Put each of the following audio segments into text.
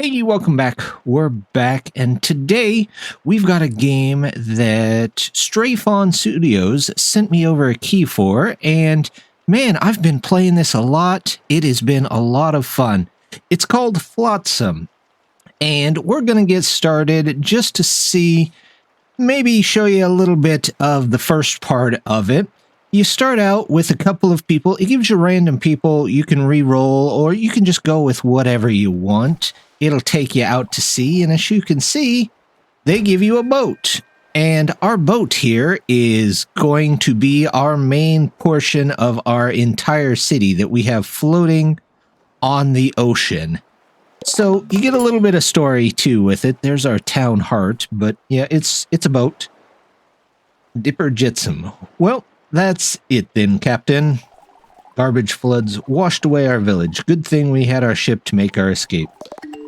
Hey, welcome back. We're back, and today we've got a game that Stray Fawn Studios sent me over a key for, and man, I've been playing this a lot. It has been a lot of fun. It's called Flotsam, and we're going to get started just to see, maybe show you a little bit of the first part of it. You start out with a couple of people. It gives you random people you can re-roll, or you can just go with whatever you want. It'll take you out to sea, and as you can see, they give you a boat. And our boat here is going to be our main portion of our entire city that we have floating on the ocean. So you get a little bit of story too with it. There's our town heart, but yeah, it's a boat. Dipper Jitsum. Well, that's it then, Captain. Garbage floods washed away our village. Good thing we had our ship to make our escape.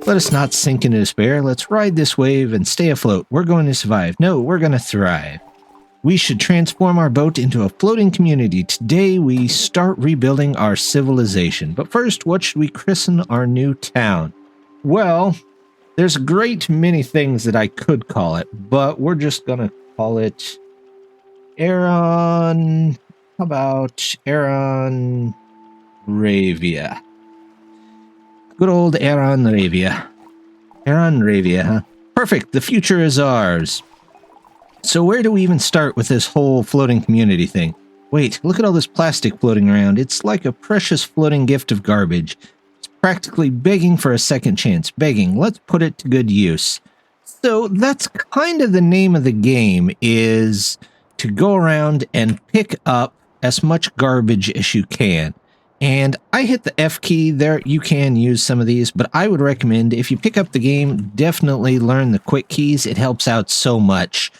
Let us not sink into despair. Let's ride this wave and stay afloat. We're going to survive. No, we're going to thrive. We should transform our boat into a floating community. Today, we start rebuilding our civilization. But first, what should we christen our new town? Well, there's a great many things that I could call it, but we're just going to call it Aaron. How about Aaron Ravia? Good old Aaron Ravia. Aaron Ravia, huh? Perfect. The future is ours. So where do we even start with this whole floating community thing? Wait, look at all this plastic floating around. It's like a precious floating gift of garbage. It's practically begging for a second chance. Begging. Let's put it to good use. So that's kind of the name of the game, is to go around and pick up as much garbage as you can. And I hit the F key there. You can use some of these, but I would recommend, if you pick up the game, definitely learn the quick keys. It helps out so much.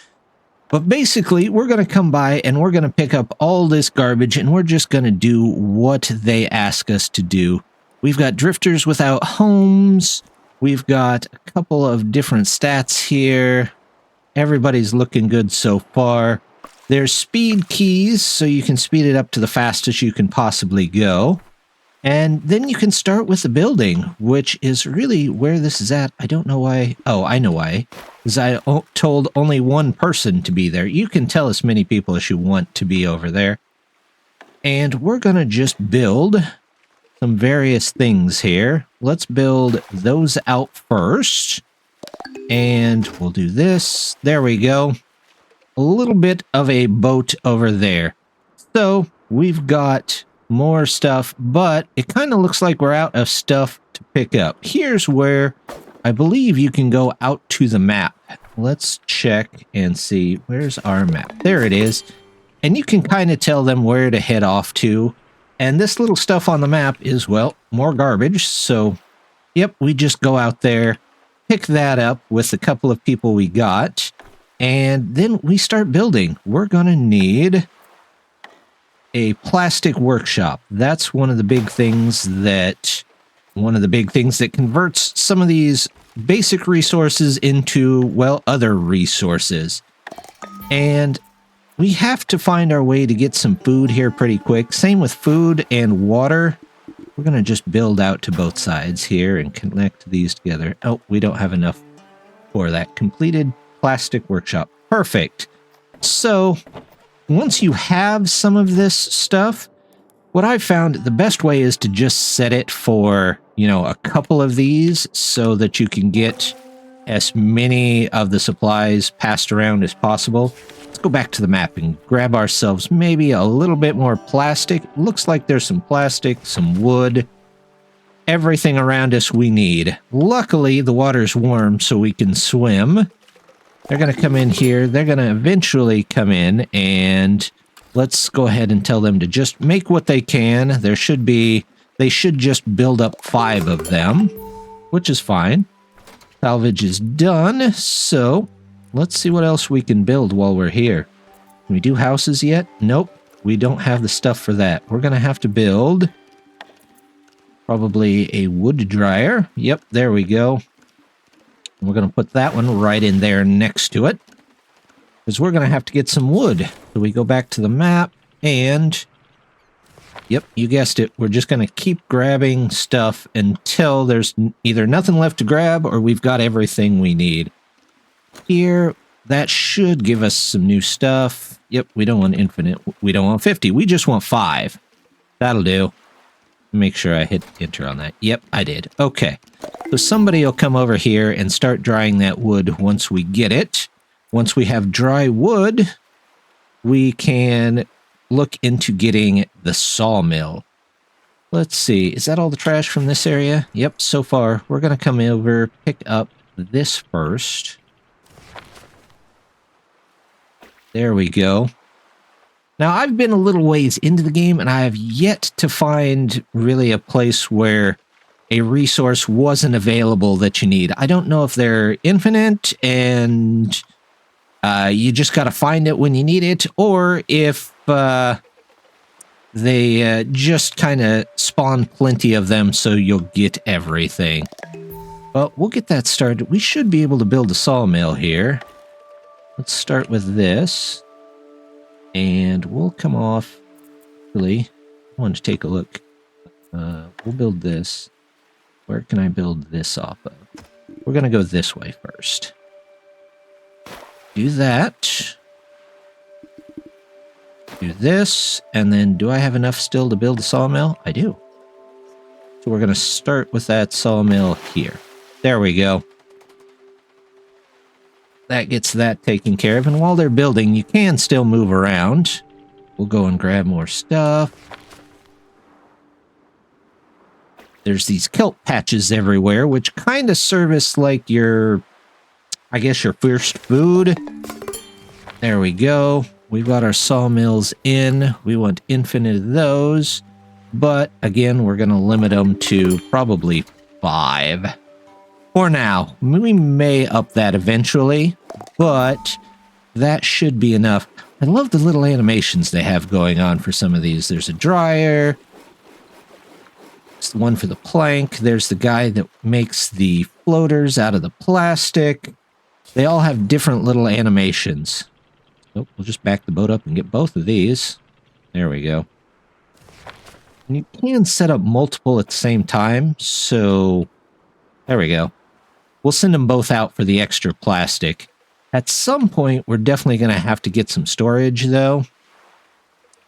But basically, we're going to come by and we're going to pick up all this garbage, and we're just going to do what they ask us to do. We've got drifters without homes. We've got a couple of different stats here. Everybody's looking good so far. There's speed keys, so you can speed it up to the fastest you can possibly go. And then you can start with the building, which is really where this is at. I don't know why. Oh, I know why. Because I told only one person to be there. You can tell as many people as you want to be over there. And we're going to just build some various things here. Let's build those out first. And we'll do this. There we go. A little bit of a boat over there. So we've got more stuff, but it kind of looks like we're out of stuff to pick up. Here's where I believe you can go out to the map. Let's check and see. Where's our map? There it is. And you can kind of tell them where to head off to. And this little stuff on the map is, well, more garbage. So, yep, we just go out there, pick that up with a couple of people we got. And then we start building. We're going to need a plastic workshop. That's one of the big things that converts some of these basic resources into, well, other resources. And we have to find our way to get some food here pretty quick. Same with food and water. We're going to just build out to both sides here and connect these together. Oh, we don't have enough for that. Completed plastic workshop. Perfect. So once you have some of this stuff, what I've found, the best way is to just set it for, a couple of these so that you can get as many of the supplies passed around as possible. Let's go back to the map and grab ourselves maybe a little bit more plastic. Looks like there's some plastic, some wood, everything around us we need. Luckily, the water's warm so we can swim. They're going to come in here. They're going to eventually come in, and let's go ahead and tell them to just make what they can. They should just build up 5 of them, which is fine. Salvage is done, so let's see what else we can build while we're here. Can we do houses yet? Nope, we don't have the stuff for that. We're going to have to build probably a wood dryer. Yep, there we go. We're going to put that one right in there next to it, because we're going to have to get some wood. So we go back to the map, and Yep, you guessed it. We're just going to keep grabbing stuff until there's either nothing left to grab or we've got everything we need. Here, that should give us some new stuff. Yep, we don't want infinite. We don't want 50. We just want 5. That'll do. Make sure I hit enter on that. Yep, I did. Okay. So somebody will come over here and start drying that wood once we get it. Once we have dry wood, we can look into getting the sawmill. Let's see. Is that all the trash from this area? Yep, so far. We're going to come over, pick up this first. There we go. Now, I've been a little ways into the game, and I have yet to find really a place where a resource wasn't available that you need. I don't know if they're infinite and you just got to find it when you need it, or if they just kind of spawn plenty of them so you'll get everything. Well, we'll get that started. We should be able to build a sawmill here. Let's start with this. And we'll come off. Really, I want to take a look. We'll build this. Where can I build this off of? We're going to go this way first. Do that. Do this. And then do I have enough still to build a sawmill? I do. So we're going to start with that sawmill here. There we go. That gets that taken care of. And while they're building, you can still move around. We'll go and grab more stuff. There's these kelp patches everywhere, which kind of service like your, I guess, your first food. There we go. We've got our sawmills in. We want infinite of those. But again, we're going to limit them to probably 5. For now. We may up that eventually, but that should be enough. I love the little animations they have going on for some of these. There's a dryer. It's the one for the plank. There's the guy that makes the floaters out of the plastic. They all have different little animations. Oh, we'll just back the boat up and get both of these. There we go. And you can set up multiple at the same time, so there we go. We'll send them both out for the extra plastic. At some point, we're definitely going to have to get some storage, though.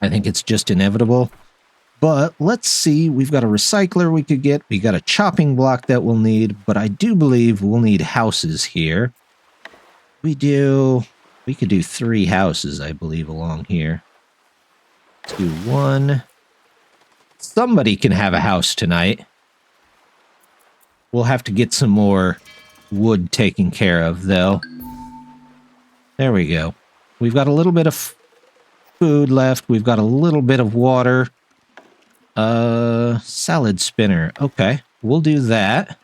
I think it's just inevitable. But let's see. We've got a recycler we could get. We got a chopping block that we'll need. But I do believe we'll need houses here. We could do 3 houses, I believe, along here. Let's do 1. Somebody can have a house tonight. We'll have to get some more wood taken care of, though. There we go. We've got a little bit of food left. We've got a little bit of water. Salad spinner. Okay, we'll do that.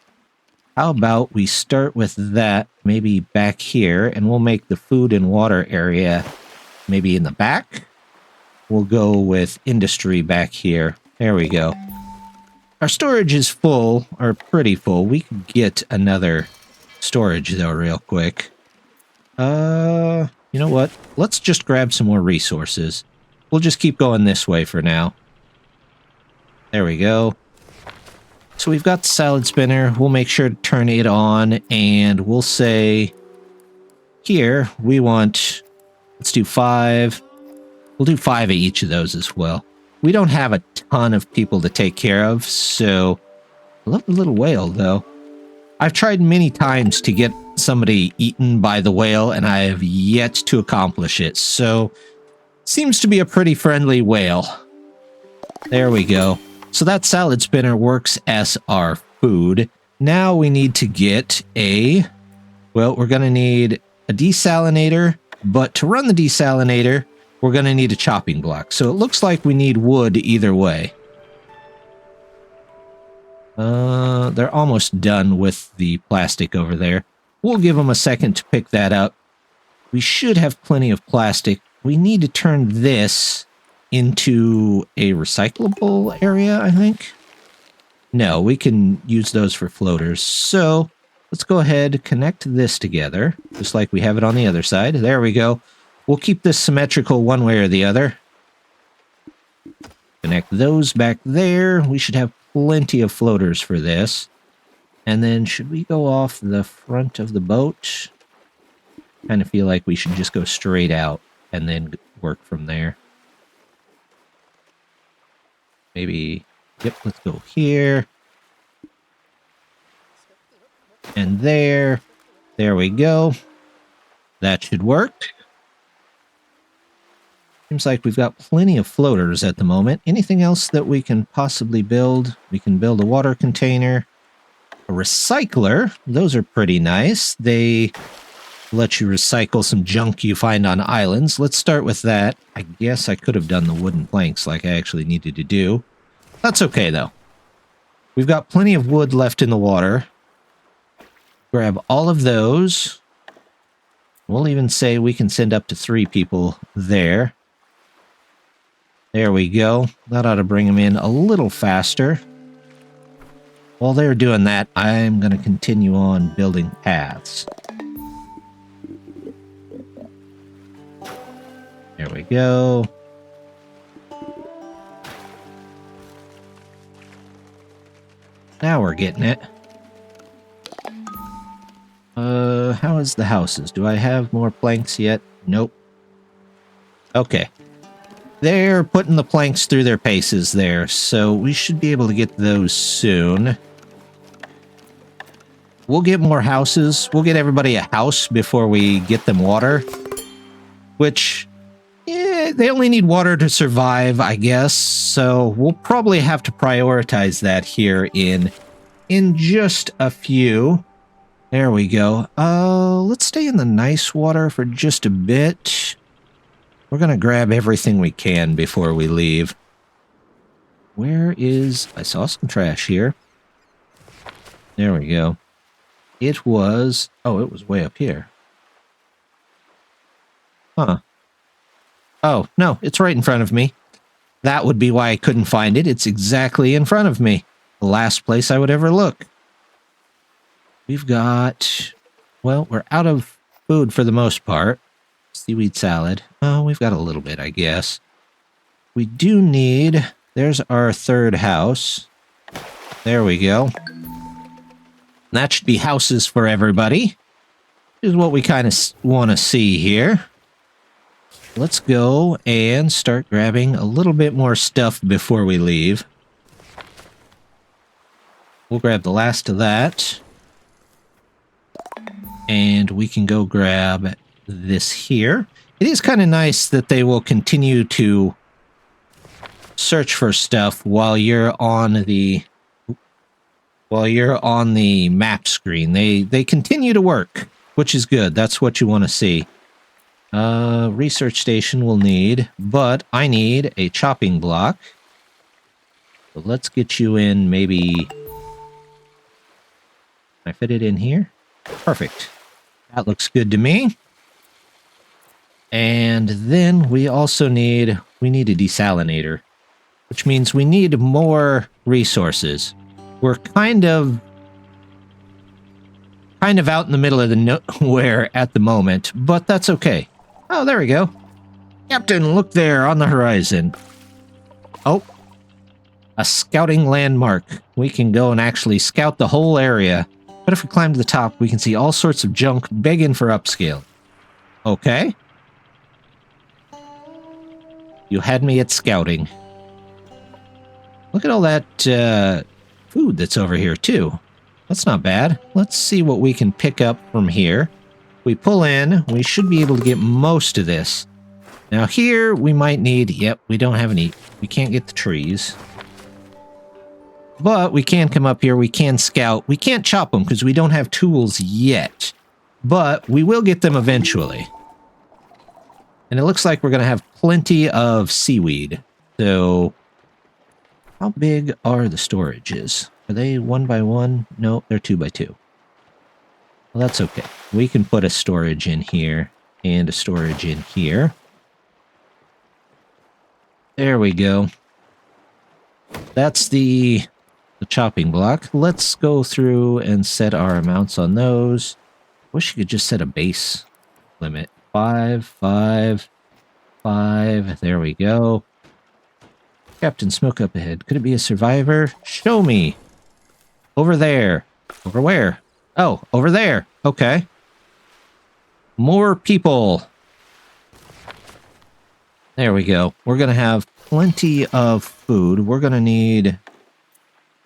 How about we start with that maybe back here, and we'll make the food and water area maybe in the back. We'll go with industry back here. There we go. Our storage is full, or pretty full. We can get another storage, though, real quick. You know what? Let's just grab some more resources. We'll just keep going this way for now. There we go. So we've got the salad spinner. We'll make sure to turn it on, and we'll say here we want, let's do 5. We'll do 5 of each of those as well. We don't have a ton of people to take care of, so I love the little whale, though. I've tried many times to get somebody eaten by the whale, and I have yet to accomplish it, so seems to be a pretty friendly whale. There we go. So that salad spinner works as our food. Now we need to get a, well, we're going to need a desalinator, but to run the desalinator, we're going to need a chopping block. So it looks like we need wood either way. They're almost done with the plastic over there. We'll give them a second to pick that up. We should have plenty of plastic. We need to turn this into a recyclable area, I think. No, we can use those for floaters. So let's go ahead, connect this together, just like we have it on the other side. There we go. We'll keep this symmetrical one way or the other. Connect those back there. We should have plenty of floaters for this. And then should we go off the front of the boat? Kind of feel like we should just go straight out and then work from there. Maybe, yep, let's go here. And there. There we go. That should work. Seems like we've got plenty of floaters at the moment. Anything else that we can possibly build? We can build a water container. A recycler. Those are pretty nice. They let you recycle some junk you find on islands. Let's start with that. I guess I could have done the wooden planks like I actually needed to do. That's okay, though. We've got plenty of wood left in the water. Grab all of those. We'll even say we can send up to 3 people there. There we go. That ought to bring them in a little faster. While they're doing that, I'm going to continue on building paths. There we go. Now we're getting it. How is the houses? Do I have more planks yet? Nope. Okay. They're putting the planks through their paces there, so we should be able to get those soon. We'll get more houses. We'll get everybody a house before we get them water. Which, yeah, they only need water to survive, I guess. So we'll probably have to prioritize that here in just a few. There we go. Let's stay in the nice water for just a bit. We're going to grab everything we can before we leave. Where is... I saw some trash here. There we go. It was... Oh, it was way up here. Huh. Oh, no, it's right in front of me. That would be why I couldn't find it. It's exactly in front of me. The last place I would ever look. We've got... Well, we're out of food for the most part. Seaweed salad. Oh, we've got a little bit, I guess. We do need... There's our third house. There we go. That should be houses for everybody. This is what we kind of want to see here. Let's go and start grabbing a little bit more stuff before we leave. We'll grab the last of that. And we can go grab this here. It is kind of nice that they will continue to search for stuff while you're on the map screen. They continue to work, which is good. That's what you want to see. Research station we'll need, but I need a chopping block. So let's get you in maybe... Can I fit it in here? Perfect. That looks good to me. And then we also need a desalinator, which means we need more resources. We're kind of out in the middle of the nowhere at the moment, but that's okay. Oh, there we go. Captain, look there on the horizon. Oh, a scouting landmark. We can go and actually scout the whole area. But if we climb to the top, we can see all sorts of junk begging for upscale. Okay. You had me at scouting. Look at all that food that's over here, too. That's not bad. Let's see what we can pick up from here. We pull in. We should be able to get most of this. Now here, we might need... Yep, we don't have any... We can't get the trees. But we can come up here, we can scout. We can't chop them because we don't have tools yet. But we will get them eventually. And it looks like we're going to have plenty of seaweed. So, how big are the storages? Are they 1 by 1? No, they're 2 by 2. Well, that's okay. We can put a storage in here and a storage in here. There we go. That's the chopping block. Let's go through and set our amounts on those. Wish you could just set a base limit. 5, 5, 5. There we go. Captain, smoke up ahead. Could it be a survivor? Show me. Over there. Over where? Oh, over there. Okay. More people. There we go. We're going to have plenty of food. We're going to need...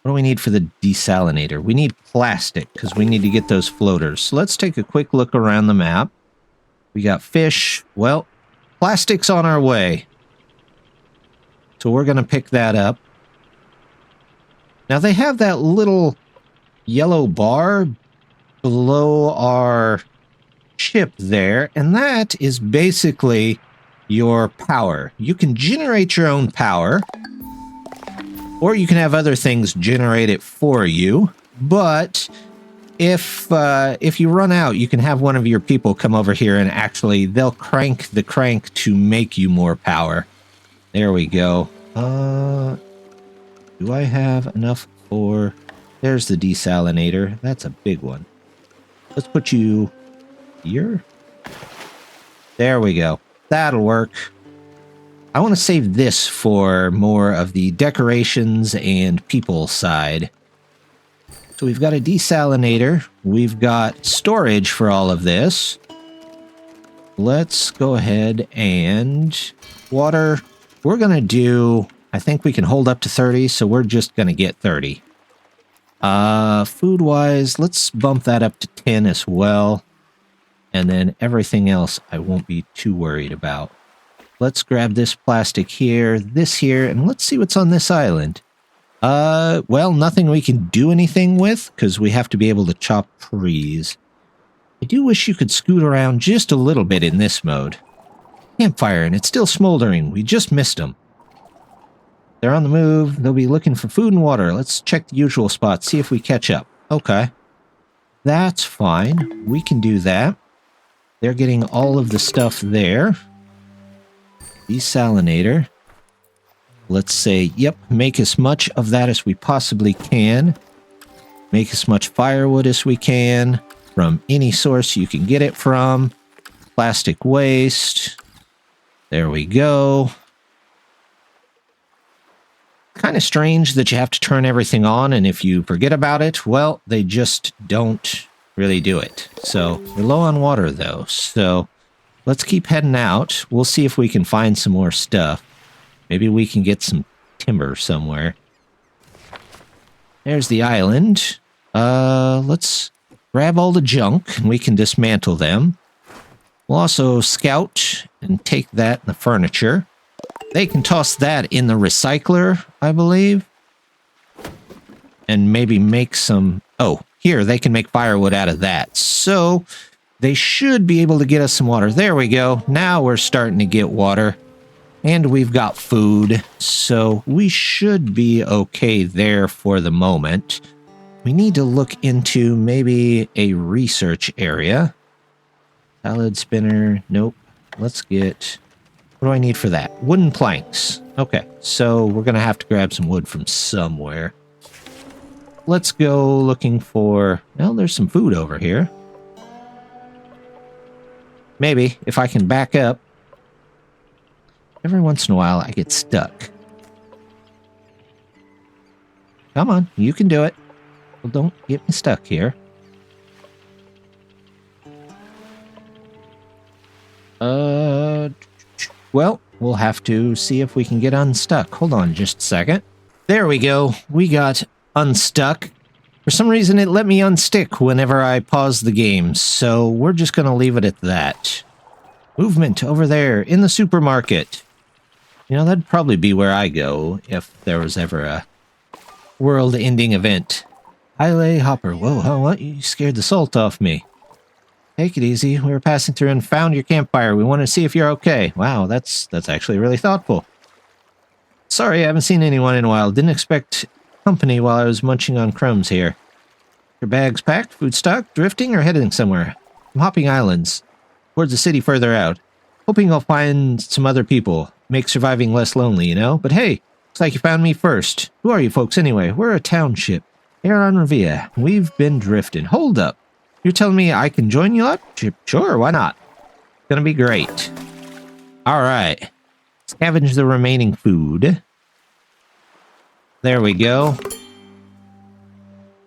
What do we need for the desalinator? We need plastic, because we need to get those floaters. So let's take a quick look around the map. We got fish. Well, plastic's on our way. So we're going to pick that up. Now they have that little yellow bar below our ship there, and that is basically your power. You can generate your own power, or you can have other things generate it for you. But if you run out, you can have one of your people come over here and actually they'll crank the crank to make you more power. There we go. Do I have enough for... There's the desalinator. That's a big one. Let's put you here. There we go. That'll work. I want to save this for more of the decorations and people side. So we've got a desalinator. We've got storage for all of this. Let's go ahead and... Water. We're going to do... I think we can hold up to 30, so we're just going to get 30. Food-wise, let's bump that up to 10 as well. And then everything else I won't be too worried about. Let's grab this plastic here, this here, and let's see what's on this island. Well, nothing we can do anything with, because we have to be able to chop trees. I do wish you could scoot around just a little bit in this mode. Campfire, and it's still smoldering. We just missed them. They're on the move. They'll be looking for food and water. Let's check the usual spots, see if we catch up. Okay. That's fine. We can do that. They're getting all of the stuff there. Desalinator. Let's say, yep, make as much of that as we possibly can. Make as much firewood as we can from any source you can get it from. Plastic waste. There we go. Kind of strange that you have to turn everything on, and if you forget about it, well, they just don't really do it. So we're low on water, though, so let's keep heading out. We'll see if we can find some more stuff. Maybe we can get some timber somewhere. There's the island. Let's grab all the junk, and we can dismantle them. We'll also scout and take that in the furniture. They can toss that in the recycler, I believe. And maybe make some... Oh, here, they can make firewood out of that. So, they should be able to get us some water. There we go. Now we're starting to get water. And we've got food. So, we should be okay there for the moment. We need to look into maybe a research area. Salad spinner. Nope. Let's get... What do I need for that? Wooden planks. Okay, so we're going to have to grab some wood from somewhere. Let's go looking for... Well, there's some food over here. Maybe, if I can back up. Every once in a while, I get stuck. Come on, you can do it. Well, don't get me stuck here. Well, we'll have to see if we can get unstuck. Hold on just a second. There we go. We got unstuck. For some reason, it let me unstick whenever I paused the game, so we're just going to leave it at that. Movement over there in the supermarket. You know, that'd probably be where I go if there was ever a world-ending event. Highway Hopper. Whoa, huh, what? You scared the salt off me. Take it easy. We were passing through and found your campfire. We wanted to see if you're okay. Wow, that's actually really thoughtful. Sorry, I haven't seen anyone in a while. Didn't expect company while I was munching on crumbs here. Your bags packed? Food stocked? Drifting or heading somewhere? I'm hopping islands. Towards the city further out. Hoping I'll find some other people. Make surviving less lonely, you know? But hey, looks like you found me first. Who are you folks anyway? We're a township. Here on Revia. We've been drifting. Hold up. You're telling me I can join you lot? Sure, why not? It's gonna be great. Alright. Scavenge the remaining food. There we go.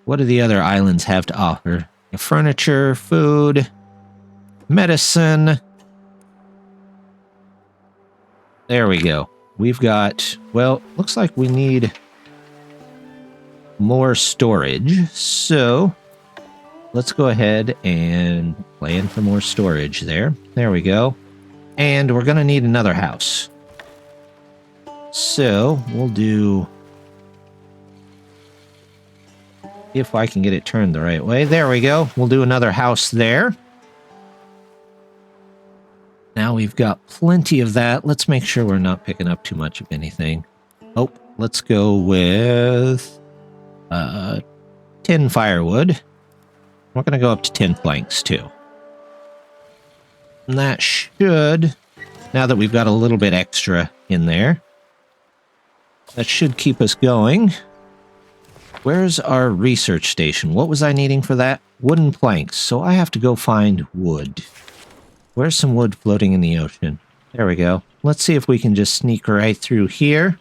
What do the other islands have to offer? Furniture, food, medicine. There we go. We've got, well, looks like we need more storage. So let's go ahead and plan for more storage there. There we go. And we're going to need another house. So we'll do, if I can get it turned the right way. There we go. We'll do another house there. Now we've got plenty of that. Let's make sure we're not picking up too much of anything. Oh, let's go with 10 firewood. We're going to go up to 10 planks too. And that should, now that we've got a little bit extra in there, that should keep us going. Where's our research station? What was I needing for that? Wooden planks. So I have to go find wood. Where's some wood floating in the ocean? There we go. Let's see if we can just sneak right through here.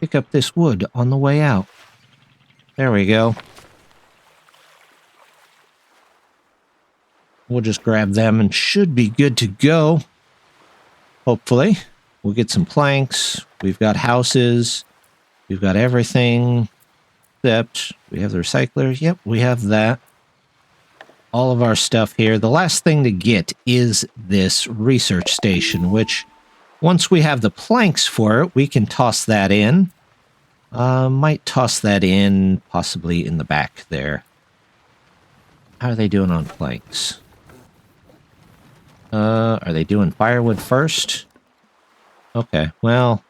Pick up this wood on the way out. There we go. We'll just grab them and should be good to go. Hopefully. We'll get some planks. We've got houses. We've got everything. Except we have the recycler. Yep, we have that. All of our stuff here. The last thing to get is this research station, which once we have the planks for it, we can toss that in. Might toss that in possibly in the back there. How are they doing on planks? Are they doing firewood first? Okay, well,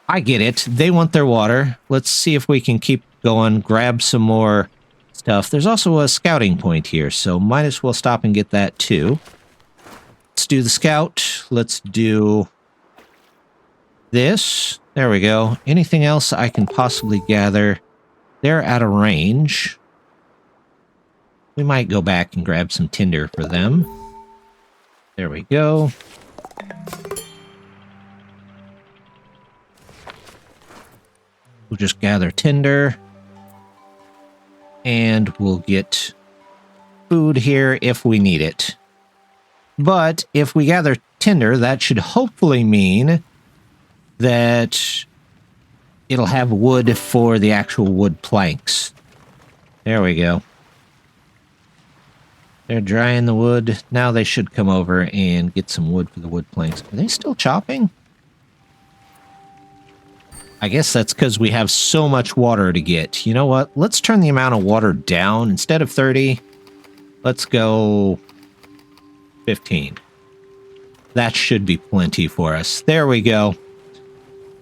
I get it. They want their water. Let's see if we can keep going, grab some more stuff. There's also a scouting point here, so might as well stop and get that too. Let's do the scout. Let's do this. There we go. Anything else I can possibly gather? They're out of range. We might go back and grab some tinder for them. There we go. We'll just gather tinder. And we'll get food here if we need it. But if we gather tinder, that should hopefully mean that it'll have wood for the actual wood planks. There we go. They're drying the wood. Now they should come over and get some wood for the wood planks. Are they still chopping? I guess that's because we have so much water to get. You know what? Let's turn the amount of water down. Instead of 30, let's go 15. That should be plenty for us. There we go.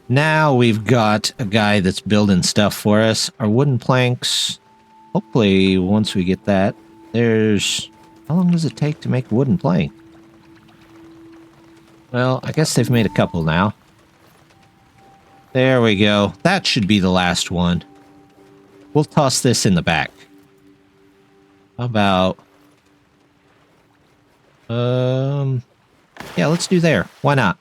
Now we've got a guy that's building stuff for us. Our wooden planks. Hopefully, once we get that, there's... How long does it take to make a wooden plank? Well, I guess they've made a couple now. There we go. That should be the last one. We'll toss this in the back. How about... yeah, let's do there. Why not?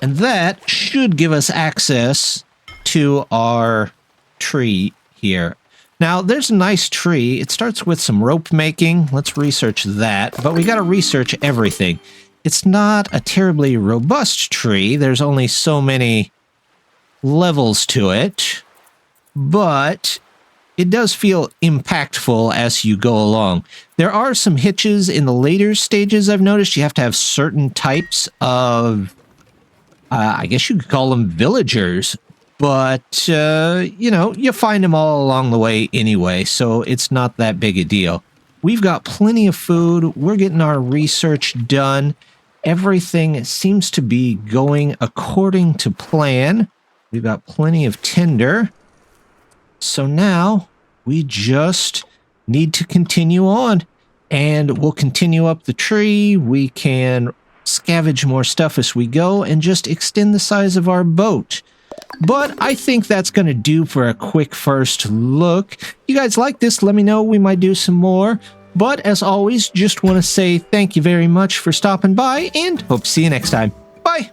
And that should give us access to our tree here. Now, there's a nice tree. It starts with some rope making. Let's research that. But we got to research everything. It's not a terribly robust tree. There's only so many levels to it. But it does feel impactful as you go along. There are some hitches in the later stages I've noticed. You have to have certain types of, I guess you could call them villagers. But, you know, you find them all along the way anyway, so it's not that big a deal. We've got plenty of food. We're getting our research done. Everything seems to be going according to plan. We've got plenty of tinder. So now we just need to continue on, and we'll continue up the tree. We can scavenge more stuff as we go and just extend the size of our boat. But I think that's going to do for a quick first look. You guys like this? Let me know. We might do some more. But as always, just want to say thank you very much for stopping by and hope to see you next time. Bye!